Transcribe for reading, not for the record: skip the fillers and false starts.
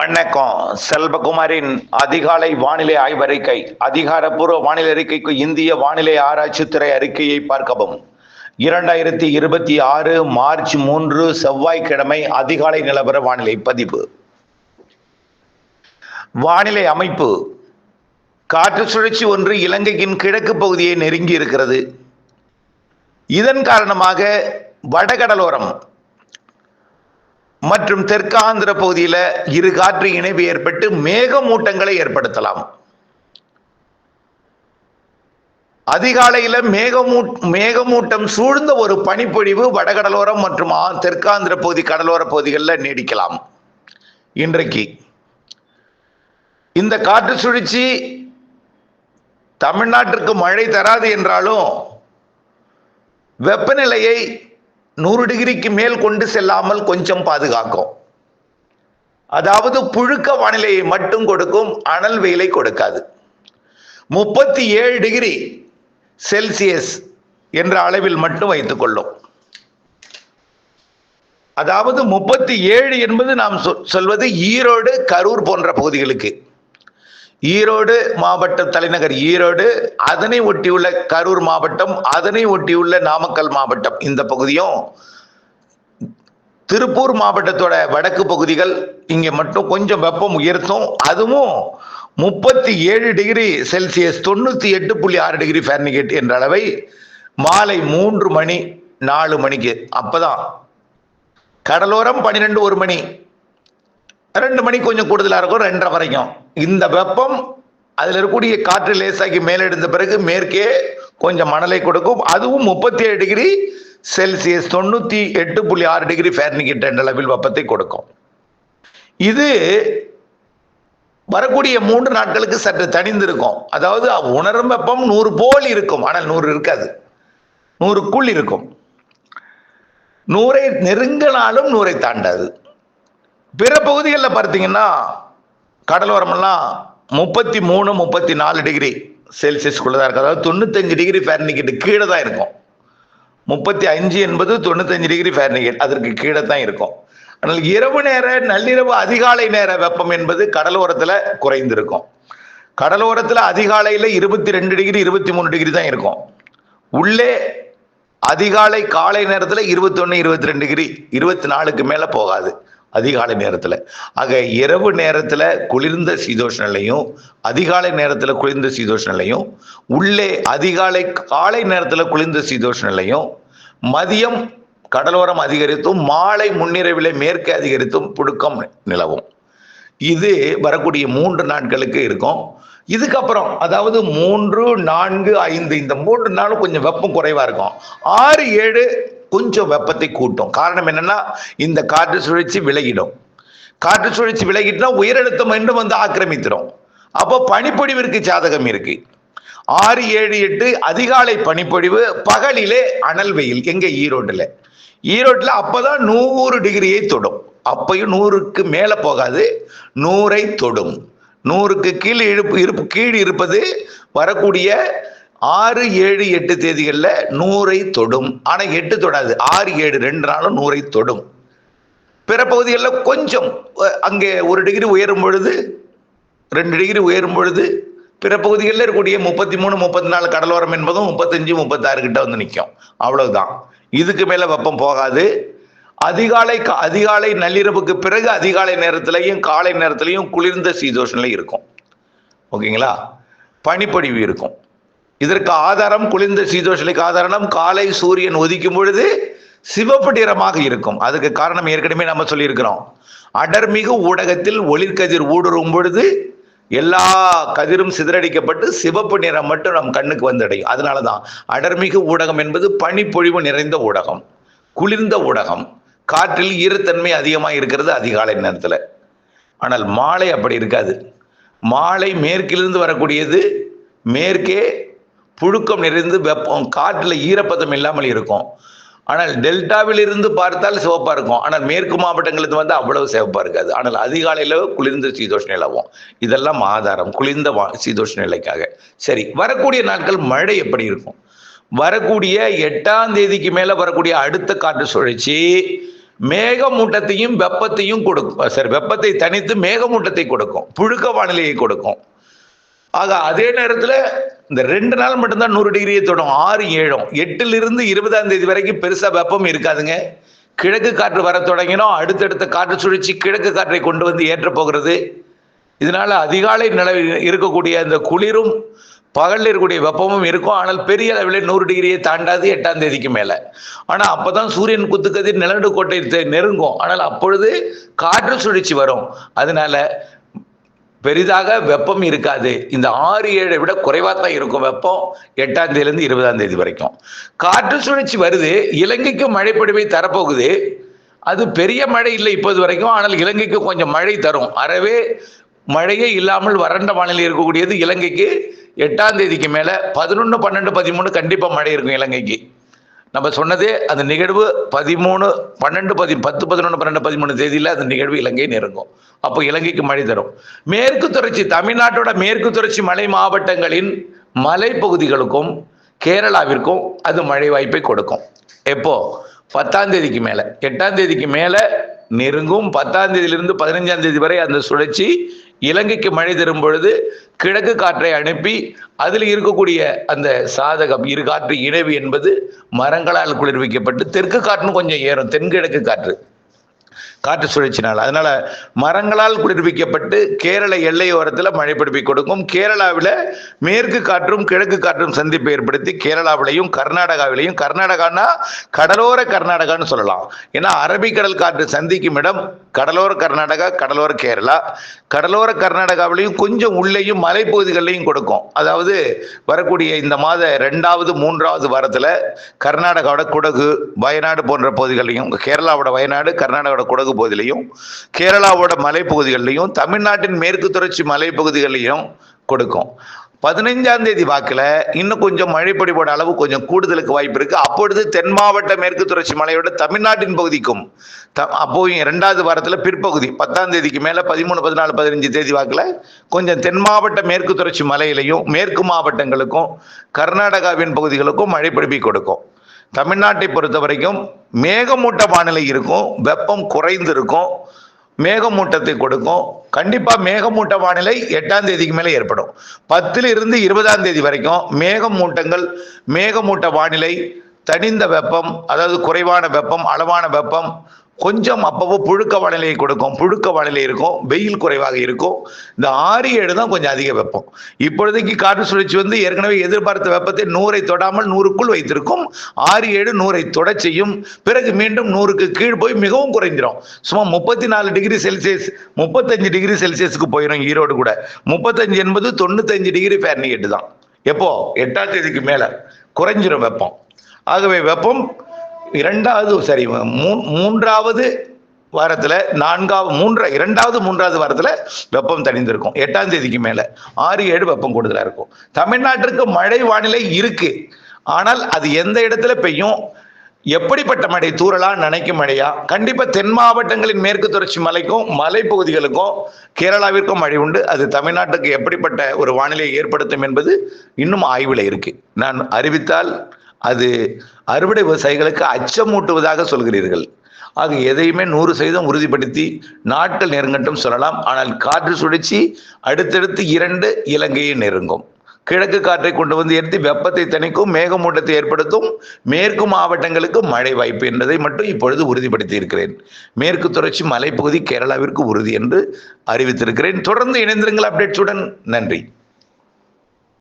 வணக்கம். செல்வகுமாரின் அதிகாலை வானிலை ஆய்வறிக்கை. அதிகாரப்பூர்வ வானிலை அறிக்கைக்கு இந்திய வானிலை ஆராய்ச்சித்துறை அறிக்கையை பார்க்கவும். 2026 மார்ச் 3 செவ்வாய்க்கிழமை அதிகாலை நிலவர வானிலை பதிவு. வானிலை அமைப்பு. காற்று சுழற்சி ஒன்று இலங்கையின் கிழக்கு பகுதியை நெருங்கி இருக்கிறது. இதன் காரணமாக வடகடலோரம் மற்றும் தெற்காந்திர பகுதியில் இரு காற்று இணைவு ஏற்பட்டு மேகமூட்டங்களை ஏற்படுத்தலாம். அதிகாலையில் மேகமூட்டம் சூழ்ந்த ஒரு பனிப்பொழிவு வடகடலோரம் மற்றும் தெற்காந்திர பகுதி கடலோர பகுதிகளில் நீடிக்கலாம். இன்றைக்கு இந்த காற்று சுழற்சி தமிழ்நாட்டிற்கு மழை தராது என்றாலும் வெப்பநிலையை 100 டிகிரிக்கு மேல் கொண்டு செல்லாமல் கொஞ்சம் பாதுகாக்கும். அதாவது புழுக்க வானிலையை மட்டும் கொடுக்கும், அனல் வெயிலை கொடுக்காது. 37 டிகிரி செல்சியஸ் என்ற அளவில் மட்டும் வைத்துக் கொள்ளும். அதாவது 37 என்பது நாம் சொல்வது ஈரோடு, கரூர் போன்ற பகுதிகளுக்கு. ஈரோடு மாவட்டம் தலைநகர் ஈரோடு, அதனை ஒட்டியுள்ள கரூர் மாவட்டம், அதனை ஒட்டியுள்ள நாமக்கல் மாவட்டம், இந்த பகுதியும் திருப்பூர் மாவட்டத்தோட வடக்கு பகுதிகள் இங்கே மட்டும் கொஞ்சம் வெப்பம் உயர்த்தும். அதுவும் 37 டிகிரி செல்சியஸ் 98.6 டிகிரி ஃபாரன்ஹீட் என்ற அளவை மாலை 3 மணி 4 மணிக்கு. அப்பதான் கடலோரம் 12 1 மணி 2 மணி கொஞ்சம் கூடுதலாக இருக்கும், 2:30 வரைக்கும். இந்த வெப்பம் அதில் இருக்கக்கூடிய காற்று லேசாக்கி மேலெடுத்த பிறகு மேற்கே கொஞ்சம் மணலை கொடுக்கும். அதுவும் 37 டிகிரி செல்சியஸ் 98.6 டிகிரி ஃபாரன்ஹீட் என்ற அளவில் வெப்பத்தை கொடுக்கும். இது வரக்கூடிய 3 நாட்களுக்கு சற்று தணிந்திருக்கும். அதாவது உணரும் வெப்பம் 100 போல் இருக்கும், ஆனால் 100 இருக்காது, 100க்குள் இருக்கும். 100ஐ நெருங்கினாலும் 100ஐ தாண்டாது. பிற பகுதிகளில் பார்த்தீங்கன்னா கடலோரமெல்லாம் 33 34 டிகிரி செல்சியஸ்குள்ளதான் இருக்கும். அதாவது 95 டிகிரி ஃபாரன்ஹீட் கீழே தான் இருக்கும். 35 என்பது 95 டிகிரி ஃபாரன்ஹீட், அதற்கு கீழே தான் இருக்கும். ஆனால் இரவு நேர நள்ளிரவு அதிகாலை நேர வெப்பம் என்பது கடலோரத்தில் குறைந்திருக்கும். கடலோரத்தில் அதிகாலையில் 22 டிகிரி 23 டிகிரி தான் இருக்கும். உள்ளே அதிகாலை காலை நேரத்தில் 21 22 டிகிரி 24க்கு மேலே போகாது அதிகாலை நேரத்தில். ஆக இரவு நேரத்தில் குளிர்ந்த சீதோஷ நிலையும் அதிகாலை நேரத்தில் குளிர்ந்த சீதோஷ நிலையும், உள்ளே அதிகாலை காலை நேரத்தில் குளிர்ந்த சீதோஷ நிலையும், மதியம் கடலோரம் அதிகரித்தும் மாலை முன்னிரவிலே மேற்கு அதிகரித்தும் புழுக்கம் நிலவும். இது வரக்கூடிய 3 நாட்களுக்கு இருக்கும். இதுக்கப்புறம் அதாவது 3 4 5 இந்த 3 நாளும் கொஞ்சம் வெப்பம் குறைவா இருக்கும். 6 7 கொஞ்சம் வெப்பத்தை கூட்டும். காரணம் என்னன்னா, இந்த காற்று சுழற்சி விலகிடும். காற்று சுழற்சி விலகிட்டுனா உயரழுத்தம் மீண்டும் வந்து ஆக்கிரமித்திடும். அப்போ பனிப்பொழிவிற்கு சாதகம் இருக்கு. 6 7 8 அதிகாலை பனிப்பொழிவு, பகலிலே அனல் வெயில். எங்க ஈரோட்டில் அப்பதான் 100 டிகிரியை தொடும். அப்பையும் 100க்கு மேல போகாது, 100ஐ தொடும். 100க்கு கீழ் இருப்பது வரக்கூடிய 6 7 8 தேதிகளில் 100ஐ தொடும். ஆனா 8 தொடாது, 6 7 2 நாளும் 100ஐ தொடும். பிற பகுதிகளில் கொஞ்சம் அங்கே 1 டிகிரி உயரும் பொழுது 2 டிகிரி உயரும் பொழுது பிற பகுதிகளில் இருக்கக்கூடிய 33 34 கடலோரம் என்பதும் 35 36 கிட்ட வந்து நிற்கும். அவ்வளவுதான். இதுக்கு மேல வெப்பம் போகாது. அதிகாலை நள்ளிரவுக்கு பிறகு அதிகாலை நேரத்திலையும் காலை நேரத்திலையும் குளிர்ந்த சீதோஷ நிலை இருக்கும். ஓகேங்களா? பனிப்பொழிவு இருக்கும். இதற்கு ஆதாரம், குளிர்ந்த சீதோஷ நிலைக்கு ஆதாரம் காலை சூரியன் உதிக்கும் பொழுது சிவப்பு நிறமாக இருக்கும். அதுக்கு காரணம் ஏற்கனவே நம்ம சொல்லியிருக்கிறோம். அடர்மிகு ஊடகத்தில் ஒளிர்கதிர் ஊடுருவும் பொழுது எல்லா கதிரும் சிதறடிக்கப்பட்டு சிவப்பு நிறம் மட்டும் நம் கண்ணுக்கு வந்தடையும். அதனாலதான் அடர்மிகு ஊடகம் என்பது பனிப்பொழிவு நிறைந்த ஊடகம், குளிர்ந்த ஊடகம். காற்றில் ஈரத்தன்மை அதிகமாக இருக்கிறது அதிகாலை நேரத்தில். ஆனால் மாலை அப்படி இருக்காது. மாலை மேற்கிலிருந்து வரக்கூடியது, மேற்கே புழுக்கம் நிறைந்து வெப்பம், காற்றில் ஈரப்பதம் இல்லாமல் இருக்கும். ஆனால் டெல்டாவில் இருந்து பார்த்தால் சிவப்பா இருக்கும். ஆனால் மேற்கு மாவட்டங்களுக்கு வந்து அவ்வளவு சிவப்பா இருக்காது. ஆனால் அதிகாலையில் குளிர்ந்த சீதோஷ நிலவும். இதெல்லாம் ஆதாரம் குளிர்ந்த சீதோஷ நிலைக்காக. சரி, வரக்கூடிய நாட்கள் மழை எப்படி இருக்கும்? வரக்கூடிய 8ஆம் தேதிக்கு மேல வரக்கூடிய அடுத்த காற்று சுழற்சி மேகமூட்டத்தையும் வெப்பத்தையும் கொடுக்கும். சரி, வெப்பத்தை தணித்து மேகமூட்டத்தை கொடுக்கும், புழுக்க வானிலையை கொடுக்கும். ஆக அதே நேரத்தில் இந்த 2 நாள் மட்டும்தான் 100 டிகிரியை தொடும். 6, 7, 8லிருந்து 20ஆம் தேதி வரைக்கும் பெருசா வெப்பம் இருக்காதுங்க. கிழக்கு காற்று வர தொடங்கினோம், அடுத்தடுத்த காற்று சுழற்சி கிழக்கு காற்றை கொண்டு வந்து ஏற்ற போகிறது. இதனால அதிகாலை நிலவி இருக்கக்கூடிய இந்த குளிரும் பகலில் இருக்கக்கூடிய வெப்பமும் இருக்கும். ஆனால் பெரிய அளவில் 100 டிகிரியை தாண்டாது 8ஆம் தேதிக்கு மேல. ஆனா அப்பதான் சூரியன் குத்துக்கதிர் நிலநடு கோட்டை நெருங்கும். ஆனால் அப்பொழுது காற்று சுழற்சி வரும். அதனால பெரிதாக வெப்பம் இருக்காது. இந்த 6, 7 விட குறைவா தான் இருக்கும் வெப்பம் 8ஆம் தேதியிலிருந்து 20ஆம் தேதி வரைக்கும். காற்று சுழற்சி வருது, இலங்கைக்கு மழை பொழிவை தரப்போகுது. அது பெரிய மழை இல்லை இப்போது வரைக்கும், ஆனால் இலங்கைக்கு கொஞ்சம் மழை தரும். அறவே மழையே இல்லாமல் வறண்ட வானிலை இருக்கக்கூடியது இலங்கைக்கு 8ஆம் தேதிக்கு மேல 11, 12, 13 கண்டிப்பா மழை இருக்கும் இலங்கைக்கு. நம்ம சொன்னதே அந்த நிகழ்வு 13, 12, 10, 11, 12, 13 தேதியில அந்த நிகழ்வு இலங்கை நெருங்கும். அப்போ இலங்கைக்கு மழை தரும். மேற்கு தொடர்ச்சி, தமிழ்நாட்டோட மேற்கு தொடர்ச்சி மலை மாவட்டங்களின் மலைப்பகுதிகளுக்கும் கேரளாவிற்கும் அது மழை வாய்ப்பை கொடுக்கும். எப்போ? 10ஆம் தேதிக்கு மேல. 8ஆம் தேதிக்கு மேல நெருங்கும். 10ஆம் தேதியிலிருந்து 15ஆம் தேதி வரை அந்த சுழற்சி இலங்கைக்கு மழை தரும் பொழுது கிழக்கு காற்றை அனுப்பி அதில் இருக்கக்கூடிய அந்த சாதகம் இரு காற்று இணைவு என்பது மரங்களால் குளிர்விக்கப்பட்டு தெற்கு காற்றுன்னு கொஞ்சம் ஏறும், தென்கிழக்கு காற்று சுழற்சினால். அதனால மரங்களால் குளிர்விக்கப்பட்டு கேரள எல்லையோரத்தில் மழை பிடிப்பை கொடுக்கும். கேரளாவில் மேற்கு காற்றும் கிழக்கு காற்றும் சந்திப்பை ஏற்படுத்தி கேரளாவிலையும் கர்நாடகாவிலையும், கர்நாடகான்னா கடலோர கர்நாடகான்னு சொல்லலாம். ஏன்னா அரபிக்கடல் காற்று சந்திக்கும் இடம் கடலோர கர்நாடகா, கடலோர கேரளா. கடலோர கர்நாடகாவிலையும் கொஞ்சம் உள்ளேயும் மலைப்பகுதிகளையும் கொடுக்கும். அதாவது வரக்கூடிய இந்த மாத 2வது 3வது வாரத்தில் கர்நாடகாவோட குடகு, வயநாடு போன்ற பகுதிகளையும், கேரளாவோட வயநாடு, கர்நாடகாவோட குடகு பகுதியிலையும், கேரளாவோட மலைப்பகுதிகளிலையும், தமிழ்நாட்டின் மேற்கு தொடர்ச்சி மலைப்பகுதிகளையும் கொடுக்கும். 15ஆம் தேதி வாக்குல இன்னும் கொஞ்சம் மழை பொழிவோட அளவு கொஞ்சம் கூடுதலுக்கு வாய்ப்பு இருக்கு. அப்பொழுது தென் மாவட்ட மேற்கு தொடர்ச்சி மலையோட தமிழ்நாட்டின் பகுதிக்கும் அப்போ 2வது வாரத்தில் பிற்பகுதி 10ஆம் தேதிக்கு மேல 13, 14, 15 தேதி வாக்குல கொஞ்சம் தென் மாவட்ட மேற்கு தொடர்ச்சி மலையிலையும் மேற்கு மாவட்டங்களுக்கும் கர்நாடகாவின் பகுதிகளுக்கும் மழை பொழிவை கொடுக்கும். தமிழ்நாட்டை பொறுத்த வரைக்கும் மேகமூட்ட வானிலை இருக்கும், வெப்பம் குறைந்து இருக்கும், மேகமூட்டத்தை கொடுக்கும். கண்டிப்பா மேகமூட்ட வானிலை 8ஆம் தேதிக்கு மேலே ஏற்படும். 10லிருந்து 20ஆம் தேதி வரைக்கும் மேகமூட்டங்கள், மேகமூட்ட வானிலை, தணிந்த வெப்பம், அதாவது குறைவான வெப்பம், அளவான வெப்பம், கொஞ்சம் அப்பப்போ புழுக்க வானிலையை கொடுக்கும். புழுக்க வானிலை இருக்கும், வெயில் குறைவாக இருக்கும். இந்த 6, 7 தான் கொஞ்சம் அதிக வெப்பம். இப்பொழுதைக்கு காற்று சுழற்சி வந்து ஏற்கனவே எதிர்பார்த்த வெப்பத்தை 100ஐ தொடாமல் 100க்குள் வைத்திருக்கும். 6, 7 100ஐ தொட செய்யும். பிறகு மீண்டும் 100க்கு கீழ் போய் மிகவும் குறைஞ்சிடும். சும்மா 34 டிகிரி செல்சியஸ், 35 டிகிரி செல்சியஸ்க்கு போயிடும். ஈரோடு கூட 35 என்பது 95 டிகிரி ஃபாரன்ஹீட் தான். எப்போ? 8ஆம் தேதிக்கு மேல குறைஞ்சிடும் வெப்பம். ஆகவே வெப்பம் 3வது வாரத்துல 2வது 3வது வாரத்துல வெப்பம் தணிந்திருக்கும். 8ஆம் தேதிக்கு மேல 6, 7 வெப்பம் கூடுதலா இருக்கும். தமிழ்நாட்டிற்கு மழை வானிலை இருக்கு. ஆனால் அது எந்த இடத்துல பெய்யும், எப்படிப்பட்ட மழை, தூறலா, நனைக்கும் மழையா? கண்டிப்பா தென் மாவட்டங்களின் மேற்கு தொடர்ச்சி மலைக்கும் மலைப்பகுதிகளுக்கும் கேரளாவிற்கும் மழை உண்டு. அது தமிழ்நாட்டுக்கு எப்படிப்பட்ட ஒரு வானிலையை ஏற்படுத்தும் என்பது இன்னும் ஆய்வுல இருக்கு. நான் அறிவித்தால் அது அறுவடை விவசாயிகளுக்கு அச்சமூட்டுவதாக சொல்கிறீர்கள். ஆக எதையுமே 100% உறுதிப்படுத்தி நாட்கள் நெருங்கட்டும் சொல்லலாம். ஆனால் காற்று சுழற்சி அடுத்தடுத்து 2 இலங்கையை நெருங்கும். கிழக்கு காற்றை கொண்டு வந்து ஏற்றி வெப்பத்தை தணிக்கும், மேகமூட்டத்தை ஏற்படுத்தும், மேற்கு மாவட்டங்களுக்கு மழை வாய்ப்பு என்பதை மட்டும் இப்பொழுது உறுதிப்படுத்தி இருக்கிறேன். மேற்கு தொடர்ச்சி மலைப்பகுதி கேரளாவிற்கு உறுதி என்று அறிவித்திருக்கிறேன். தொடர்ந்து இணைந்திருங்கள் அப்டேட்ஸுடன். நன்றி.